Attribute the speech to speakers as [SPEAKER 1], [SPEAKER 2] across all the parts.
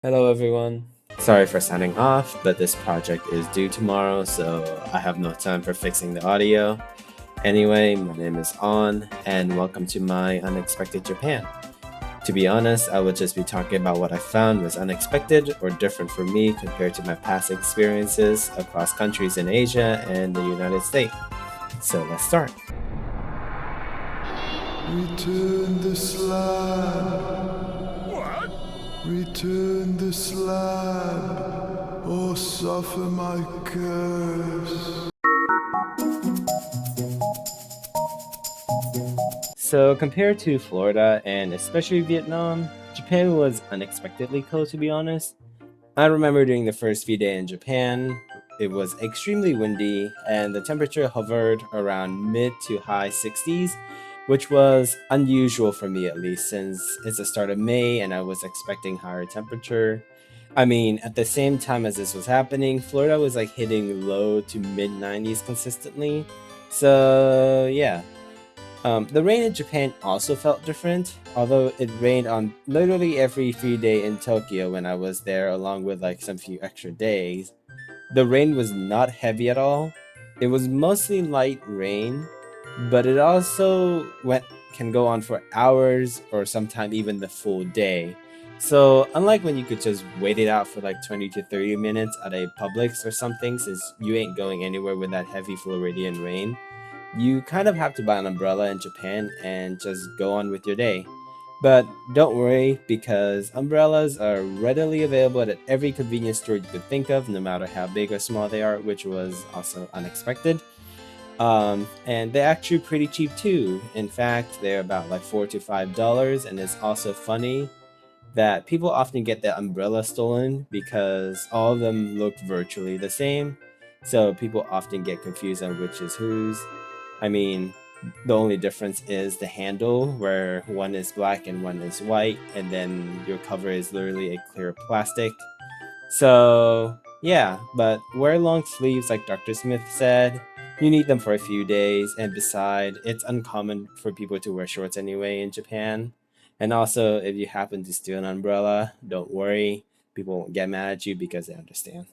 [SPEAKER 1] Hello, everyone. Sorry for signing off, but this project is due tomorrow, so I have no time for fixing the audio. Anyway, my name is On, and welcome to my Unexpected Japan. To be honest, I would just be talking about what I found was unexpected or different for me compared to my past experiences across countries in Asia and the United States. So let's start.
[SPEAKER 2] Return the slab. What? Return the slab, or suffer my curse.
[SPEAKER 1] So, compared to Florida and especially Vietnam, Japan was unexpectedly cold, to be honest. I remember during the first few days in Japan, it was extremely windy and the temperature hovered around mid to high 60s, which was unusual for me at least since it's the start of May and I was expecting higher temperature. I mean, at the same time as this was happening, Florida was like hitting low to mid 90s consistently. So, yeah. The rain in Japan also felt different, although it rained on literally every free day in Tokyo when I was there, along with like some few extra days. The rain was not heavy at all. It was mostly light rain, but it also can go on for hours or sometimes even the full day. So unlike when you could just wait it out for like 20 to 30 minutes at a Publix or something, since you ain't going anywhere with that heavy Floridian rain, you kind of have to buy an umbrella in Japan and just go on with your day. But don't worry, because umbrellas are readily available at every convenience store you could think of, no matter how big or small they are, which was also unexpected. And they're actually pretty cheap too. In fact, they're about like $4 to $5, and it's also funny that people often get their umbrella stolen because all of them look virtually the same. So people often get confused on which is whose. I mean, the only difference is the handle, where one is black and one is white, and then your cover is literally a clear plastic. So, yeah, but wear long sleeves, like Dr. Smith said. You need them for a few days, and beside, it's uncommon for people to wear shorts anyway in Japan. And also, if you happen to steal an umbrella, don't worry, people won't get mad at you because they understand.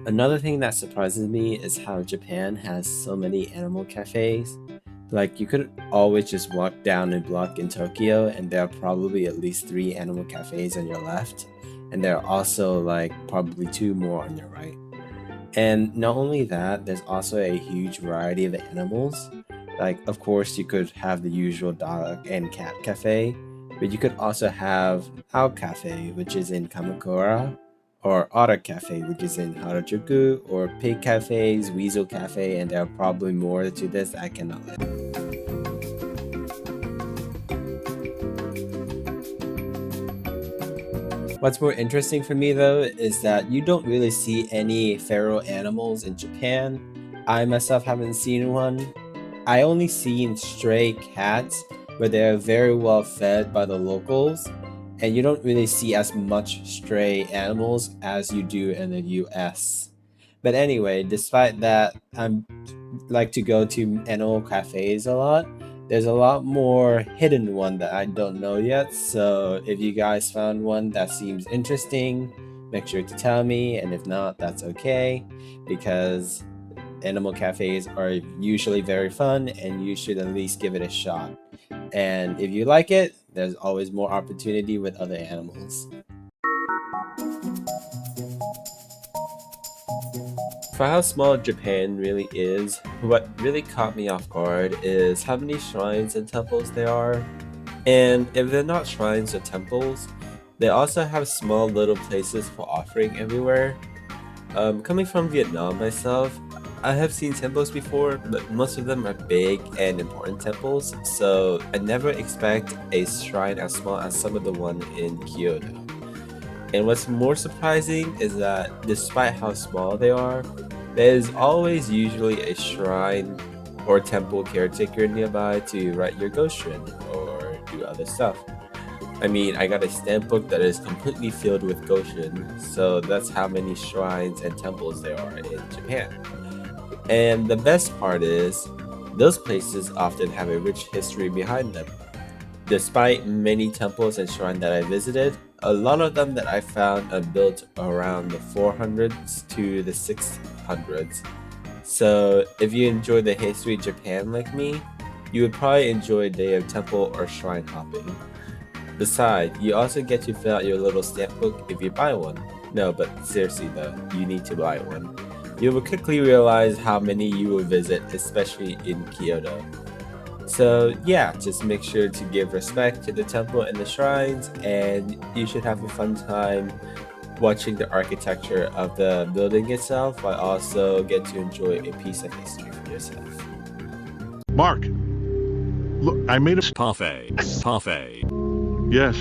[SPEAKER 1] Another thing that surprises me is how Japan has so many animal cafes. Like, you could always just walk down a block in Tokyo, and there are probably at least three animal cafes on your left, and there are also like probably two more on your right. And not only that, there's also a huge variety of animals. Like, of course, you could have the usual dog and cat cafe, but you could also have Owl Cafe, which is in Kamakura, or Otter Cafe, which is in Harajuku, or Pig Cafes, Weasel Cafe, and there are probably more to this that I cannot list. What's more interesting for me though is that you don't really see any feral animals in Japan. I myself haven't seen one. I only seen stray cats, but they're very well fed by the locals, and you don't really see as much stray animals as you do in the US. But anyway, despite that, I'm like to go to animal cafes a lot. There's a lot more hidden one that I don't know yet. So if you guys found one that seems interesting, make sure to tell me. And if not, that's okay, because animal cafes are usually very fun and you should at least give it a shot. And if you like it, there's always more opportunity with other animals. For how small Japan really is, what really caught me off guard is how many shrines and temples there are. And if they're not shrines or temples, they also have small little places for offering everywhere. Coming from Vietnam myself, I have seen temples before, but most of them are big and important temples, so I never expect a shrine as small as some of the one in Kyoto. And what's more surprising is that despite how small they are, there is always usually a shrine or temple caretaker nearby to write your ghost or do other stuff. I mean, I got a stamp book that is completely filled with Goshen, so that's how many shrines and temples there are in Japan. And the best part is, those places often have a rich history behind them. Despite many temples and shrines that I visited, a lot of them that I found are built around the 400s to the 600s. So if you enjoy the history of Japan like me, you would probably enjoy a day of temple or shrine hopping. Besides, you also get to fill out your little stamp book if you buy one. No, but seriously though, you need to buy one. You will quickly realize how many you will visit, especially in Kyoto. So yeah, just make sure to give respect to the temple and the shrines, and you should have a fun time watching the architecture of the building itself, while also get to enjoy a piece of history for yourself.
[SPEAKER 3] Mark, look, I made a parfait. Parfait. Yes.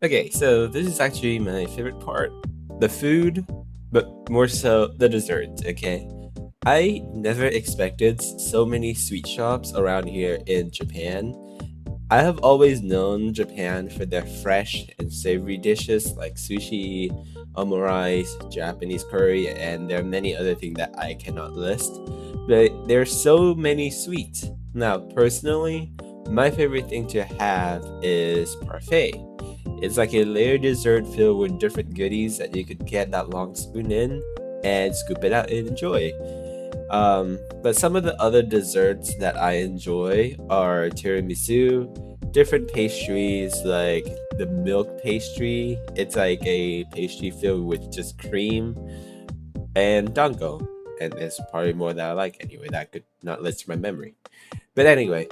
[SPEAKER 1] Okay, so this is actually my favorite part, the food, but more so the desserts, okay? I never expected so many sweet shops around here in Japan. I have always known Japan for their fresh and savory dishes like sushi, omurice, Japanese curry, and there are many other things that I cannot list. But there are so many sweets. Now, personally, my favorite thing to have is parfait. It's like a layered dessert filled with different goodies that you could get that long spoon in and scoop it out and enjoy. But some of the other desserts that I enjoy are tiramisu, different pastries like the milk pastry. It's like a pastry filled with just cream and dango. And there's probably more that I like anyway. That could not list my memory. But anyway,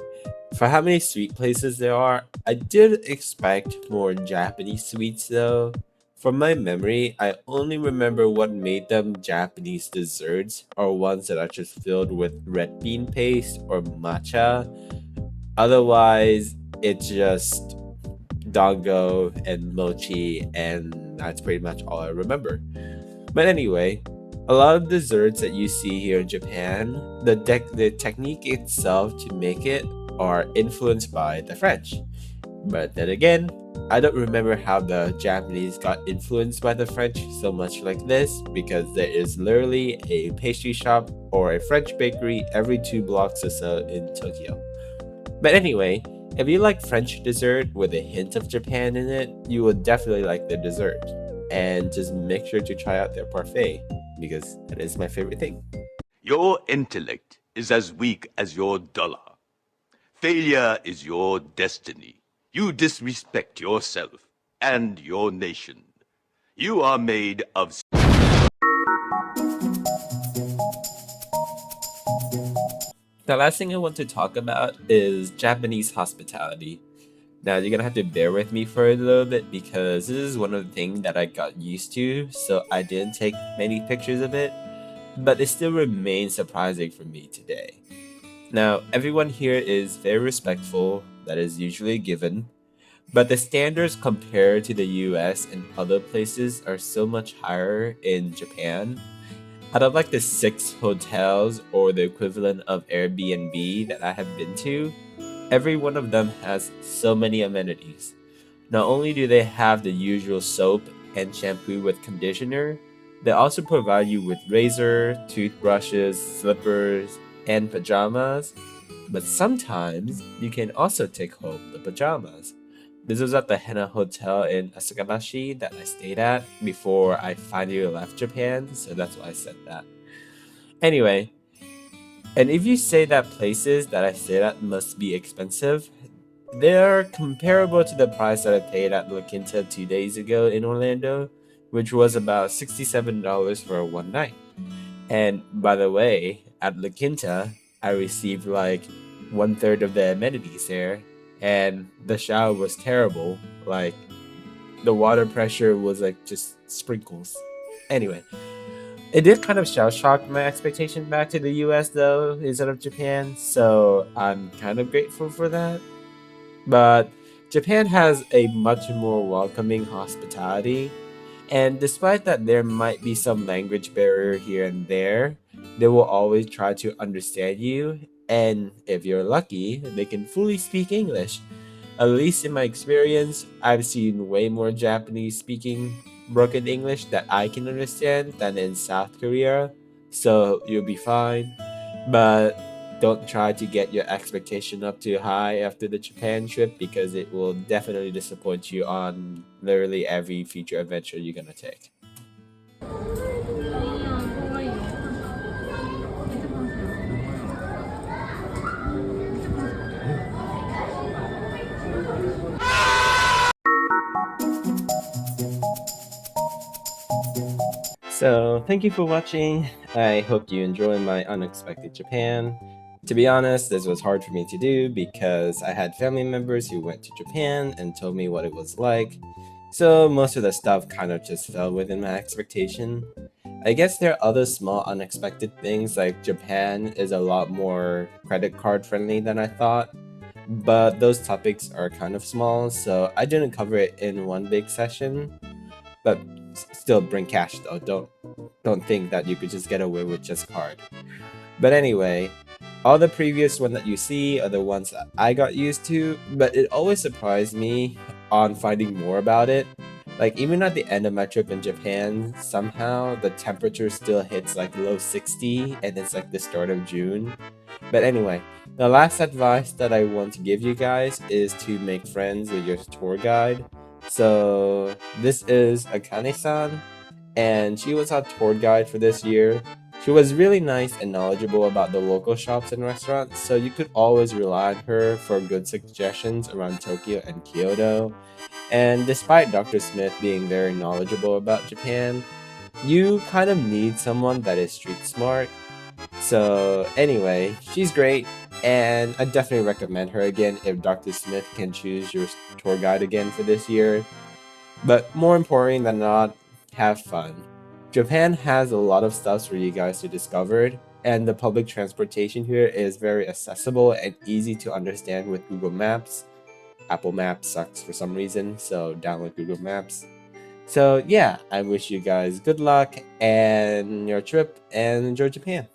[SPEAKER 1] for how many sweet places there are, I did expect more Japanese sweets though. From my memory, I only remember what made them Japanese desserts are ones that are just filled with red bean paste or matcha. Otherwise, it's just dango and mochi, and that's pretty much all I remember. But anyway, a lot of desserts that you see here in Japan, the technique itself to make it are influenced by the French. But then again, I don't remember how the Japanese got influenced by the French so much like this, because there is literally a pastry shop or a French bakery every 2 blocks or so in Tokyo. But anyway, if you like French dessert with a hint of Japan in it, you will definitely like their dessert. And just make sure to try out their parfait, because that is my favorite thing.
[SPEAKER 4] Your intellect is as weak as your dollar. Failure is your destiny. You disrespect yourself and your nation. You are made of
[SPEAKER 1] The last thing I want to talk about is Japanese hospitality. Now, you're gonna have to bear with me for a little bit because this is one of the things that I got used to, so I didn't take many pictures of it, but it still remains surprising for me today. Now, everyone here is very respectful, that is usually given, but the standards compared to the US and other places are so much higher in Japan. Out of like the 6 hotels or the equivalent of Airbnb that I have been to, every one of them has so many amenities. Not only do they have the usual soap and shampoo with conditioner, they also provide you with razor, toothbrushes, slippers, and pajamas. But sometimes you can also take home the pajamas. This was at the Hena Hotel in Asagarashi that I stayed at before I finally left Japan, so that's why I said that. Anyway, and if you say that places that I stayed at must be expensive, they're comparable to the price that I paid at La Quinta 2 days ago in Orlando, which was about $67 for one night. And by the way, at La Quinta, I received like 1/3 of the amenities there, and the shower was terrible. Like, the water pressure was like just sprinkles. Anyway, it did kind of shell shock my expectation back to the US though, instead of Japan, so I'm kind of grateful for that. But Japan has a much more welcoming hospitality, and despite that there might be some language barrier here and there, they will always try to understand you And if you're lucky, they can fully speak English. At least in my experience, I've seen way more Japanese speaking broken English that I can understand than in South Korea, so you'll be fine. But don't try to get your expectation up too high after the Japan trip because it will definitely disappoint you on literally every future adventure you're gonna take. So, thank you for watching. I hope you enjoy my unexpected Japan. To be honest, this was hard for me to do because I had family members who went to Japan and told me what it was like. So, most of the stuff kind of just fell within my expectation. I guess there are other small unexpected things like Japan is a lot more credit card friendly than I thought, but those topics are kind of small, so I didn't cover it in one big session. But still bring cash though. Don't think that you could just get away with just card. But anyway, all the previous one that you see are the ones that I got used to, but it always surprised me on finding more about it. Like even at the end of my trip in Japan, somehow the temperature still hits like low 60 and it's like the start of June. But anyway, the last advice that I want to give you guys is to make friends with your tour guide. So this is Akane-san, and she was our tour guide for this year. She was really nice and knowledgeable about the local shops and restaurants, so you could always rely on her for good suggestions around Tokyo and Kyoto. And despite Dr. Smith being very knowledgeable about Japan, you kind of need someone that is street smart. So anyway, she's great, and I definitely recommend her again if Dr. Smith can choose your tour guide again for this year. But more important than not, have fun. Japan has a lot of stuff for you guys to discover, and the public transportation here is very accessible and easy to understand with Google Maps. Apple Maps sucks for some reason, so download Google Maps. So yeah, I wish you guys good luck and your trip and enjoy Japan.